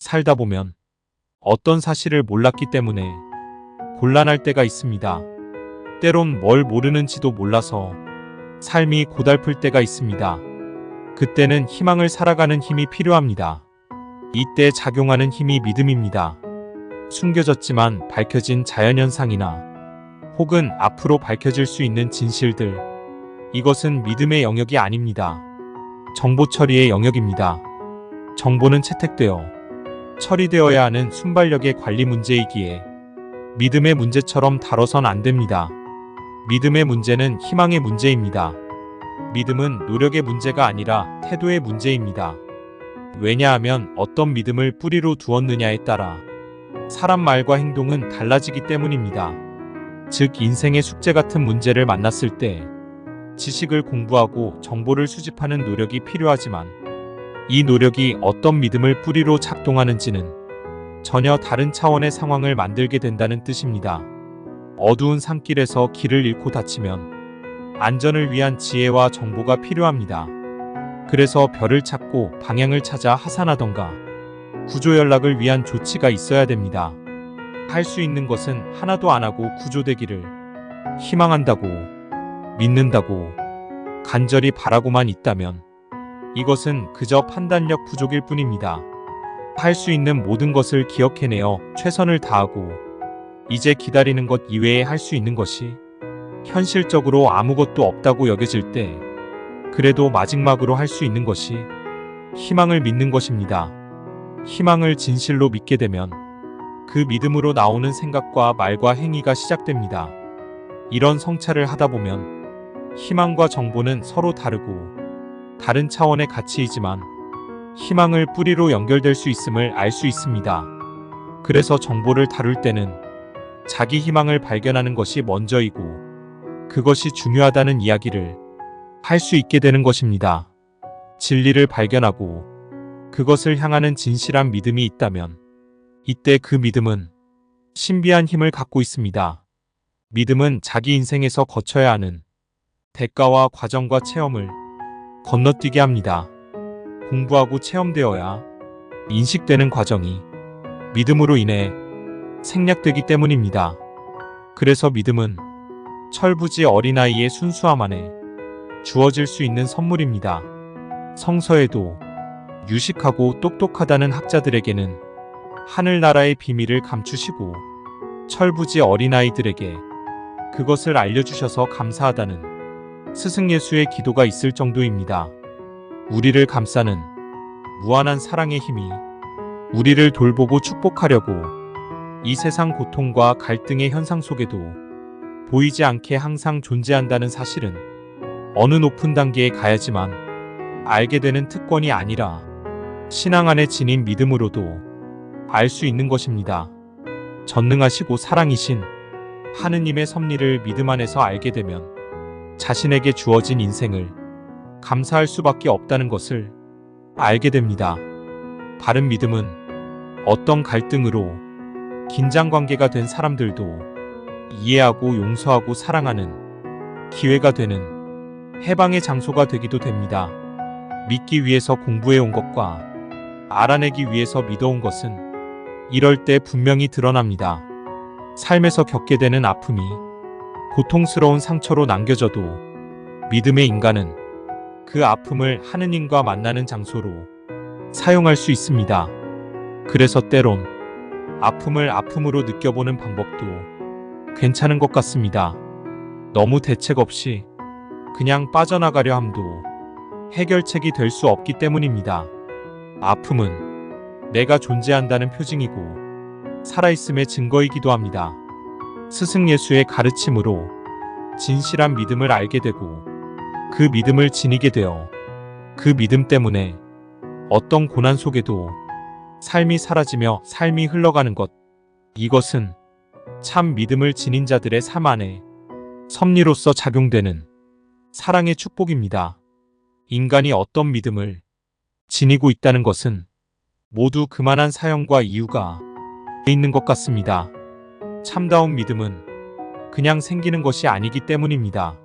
살다 보면 어떤 사실을 몰랐기 때문에 곤란할 때가 있습니다. 때론 뭘 모르는지도 몰라서 삶이 고달플 때가 있습니다. 그때는 희망을 살아가는 힘이 필요합니다. 이때 작용하는 힘이 믿음입니다. 숨겨졌지만 밝혀진 자연현상이나 혹은 앞으로 밝혀질 수 있는 진실들, 이것은 믿음의 영역이 아닙니다. 정보 처리의 영역입니다. 정보는 채택되어 처리되어야 하는 순발력의 관리 문제이기에 믿음의 문제처럼 다뤄선 안 됩니다. 믿음의 문제는 희망의 문제입니다. 믿음은 노력의 문제가 아니라 태도의 문제입니다. 왜냐하면 어떤 믿음을 뿌리로 두었느냐에 따라 사람 말과 행동은 달라지기 때문입니다. 즉 인생의 숙제 같은 문제를 만났을 때 지식을 공부하고 정보를 수집하는 노력이 필요하지만 이 노력이 어떤 믿음을 뿌리로 작동하는지는 전혀 다른 차원의 상황을 만들게 된다는 뜻입니다. 어두운 산길에서 길을 잃고 다치면 안전을 위한 지혜와 정보가 필요합니다. 그래서 별을 찾고 방향을 찾아 하산하던가 구조 연락을 위한 조치가 있어야 됩니다. 할 수 있는 것은 하나도 안 하고 구조되기를 희망한다고, 믿는다고, 간절히 바라고만 있다면 이것은 그저 판단력 부족일 뿐입니다. 할 수 있는 모든 것을 기억해내어 최선을 다하고 이제 기다리는 것 이외에 할 수 있는 것이 현실적으로 아무것도 없다고 여겨질 때 그래도 마지막으로 할 수 있는 것이 희망을 믿는 것입니다. 희망을 진실로 믿게 되면 그 믿음으로 나오는 생각과 말과 행위가 시작됩니다. 이런 성찰을 하다 보면 희망과 정보는 서로 다르고 다른 차원의 가치이지만 희망을 뿌리로 연결될 수 있음을 알 수 있습니다. 그래서 정보를 다룰 때는 자기 희망을 발견하는 것이 먼저이고 그것이 중요하다는 이야기를 할 수 있게 되는 것입니다. 진리를 발견하고 그것을 향하는 진실한 믿음이 있다면 이때 그 믿음은 신비한 힘을 갖고 있습니다. 믿음은 자기 인생에서 거쳐야 하는 대가와 과정과 체험을 건너뛰게 합니다. 공부하고 체험되어야 인식되는 과정이 믿음으로 인해 생략되기 때문입니다. 그래서 믿음은 철부지 어린아이의 순수함 안에 주어질 수 있는 선물입니다. 성서에도 유식하고 똑똑하다는 학자들에게는 하늘나라의 비밀을 감추시고 철부지 어린아이들에게 그것을 알려주셔서 감사하다는 스승 예수의 기도가 있을 정도입니다. 우리를 감싸는 무한한 사랑의 힘이 우리를 돌보고 축복하려고 이 세상 고통과 갈등의 현상 속에도 보이지 않게 항상 존재한다는 사실은 어느 높은 단계에 가야지만 알게 되는 특권이 아니라 신앙 안에 지닌 믿음으로도 알 수 있는 것입니다. 전능하시고 사랑이신 하느님의 섭리를 믿음 안에서 알게 되면 자신에게 주어진 인생을 감사할 수밖에 없다는 것을 알게 됩니다. 바른 믿음은 어떤 갈등으로 긴장 관계가 된 사람들도 이해하고 용서하고 사랑하는 기회가 되는 해방의 장소가 되기도 됩니다. 믿기 위해서 공부해 온 것과 알아내기 위해서 믿어온 것은 이럴 때 분명히 드러납니다. 삶에서 겪게 되는 아픔이 고통스러운 상처로 남겨져도 믿음의 인간은 그 아픔을 하느님과 만나는 장소로 사용할 수 있습니다. 그래서 때론 아픔을 아픔으로 느껴보는 방법도 괜찮은 것 같습니다. 너무 대책 없이 그냥 빠져나가려 함도 해결책이 될 수 없기 때문입니다. 아픔은 내가 존재한다는 표징이고 살아있음의 증거이기도 합니다. 스승 예수의 가르침으로 진실한 믿음을 알게 되고 그 믿음을 지니게 되어 그 믿음 때문에 어떤 고난 속에도 삶이 사라지며 삶이 흘러가는 것, 이것은 참 믿음을 지닌 자들의 삶 안에 섭리로서 작용되는 사랑의 축복입니다. 인간이 어떤 믿음을 지니고 있다는 것은 모두 그만한 사연과 이유가 있는 것 같습니다. 참다운 믿음은 그냥 생기는 것이 아니기 때문입니다.